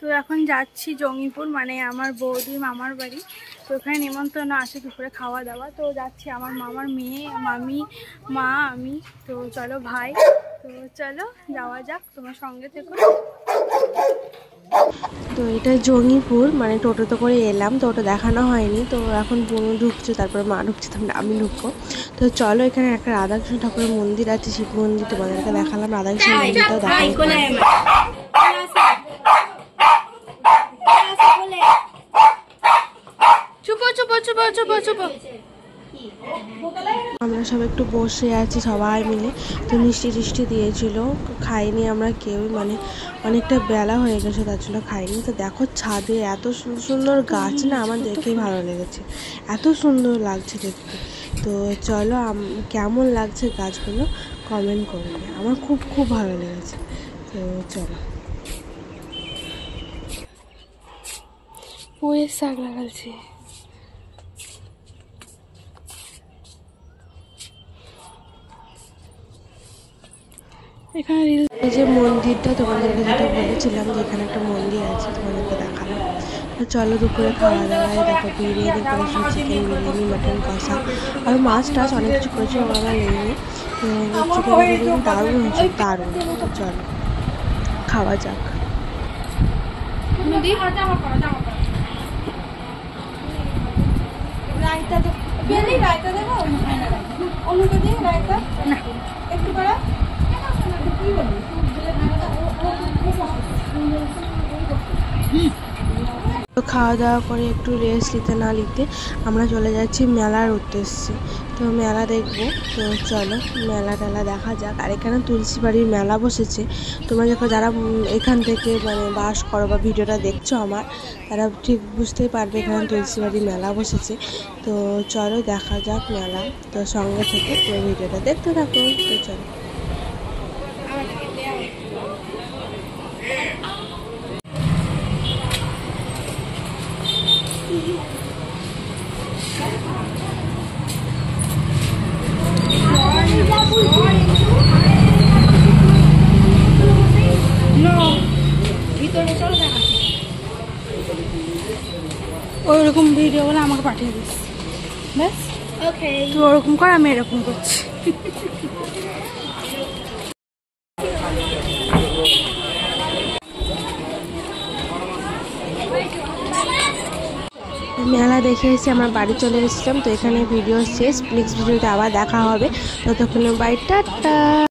তো এখন যাচ্ছি জঙ্গিপুর, মানে আমার বৌদি মামার বাড়ি। তো ওখানে নিমন্ত্রণ আছে দুপুরে খাওয়া দাওয়া। তো যাচ্ছি আমার মামার মেয়ে, মামি, মা, আমি। তো চলো ভাই, তো চলো যাওয়া যাক, তোমার সঙ্গে থেকো। তো এটা জঙ্গিপুর, মানে টোটোতে করে এলাম, তো ওটা দেখানো হয়নি। তো এখন বোন ঢুকছে, তারপরে মা ঢুকছে, তারপরে আমি ঢুকবো। তো চলো, এখানে একটা রাধাকৃষ্ণ ঠাকুরের মন্দির আছে, শিব মন্দির, তোমাদেরকে দেখালাম। রাধাকৃষ্ণ মন্দিরটাও দেখালাম। আমরা সব একটু বসে আছি সবাই মিলে। তো মিষ্টি টিষ্টি দিয়েছিল, খাইনি আমরা কেউই, মানে অনেকটা বেলা হয়ে গেছে, তার জন্য খাইনি। তো দেখো ছাদে এত সুন্দর সুন্দর গাছ না, আমার দেখেই ভালো লেগেছে, এত সুন্দর লাগছে দেখতে। তো চলো, কেমন লাগছে গাছগুলো কমেন্ট করবে, আমার খুব খুব ভালো লেগেছে। তো চলো, পুঁইয়ের শাক লাগাচ্ছি। এখানে এই যে মন্দিরটা, তোমাদেরকে যেটা বলেছিলাম যে এখানে একটা মন্দির আছে, তোমাদেরকে দেখালাম। তো চলো, দুপুরে খাওয়া দাওয়ায় দেখো বিরিয়ানি করেছি, চিকেন বিরিয়ানি, মাটন কষা, আর মাছ টাছ অনেক কিছু করেছি, আমরা নেইনি। তো চিকেন বিরিয়ানি দারুণ হয়েছে, দারুণ। তো চলো খাওয়া যাক। তো খাওয়া দাওয়া করে একটু রেস্ট নিতে না নিতে আমরা চলে যাচ্ছি মেলার উদ্দেশ্যে। তো মেলা দেখবো। তো চলো মেলা টেলা দেখা যাক। আর এখানে তুলসী বাড়ির মেলা বসেছে। তোমরা যখন যারা এখান থেকে মানে বাস করো বা ভিডিওটা দেখছো আমার, তারা ঠিক বুঝতেই পারবে এখানে তুলসী বাড়ির মেলা বসেছে। তো চলো দেখা যাক মেলা। তো সঙ্গে থেকে পুরো ভিডিওটা দেখতে থাকো। তো চলো। ওইরকম ভিডিও বলে আমাকে পাঠিয়ে দিস, ব্যাস। ওকে, তুই ওরকম কর, আমি এরকম করছি। মেলা দেখে এসে আমরা বাড়ি চলে এসেছিলাম। তো এখানে ভিডিও শেষ, নেক্সট ভিডিওতে আবার দেখা হবে। ততক্ষণে বাই, টাটা।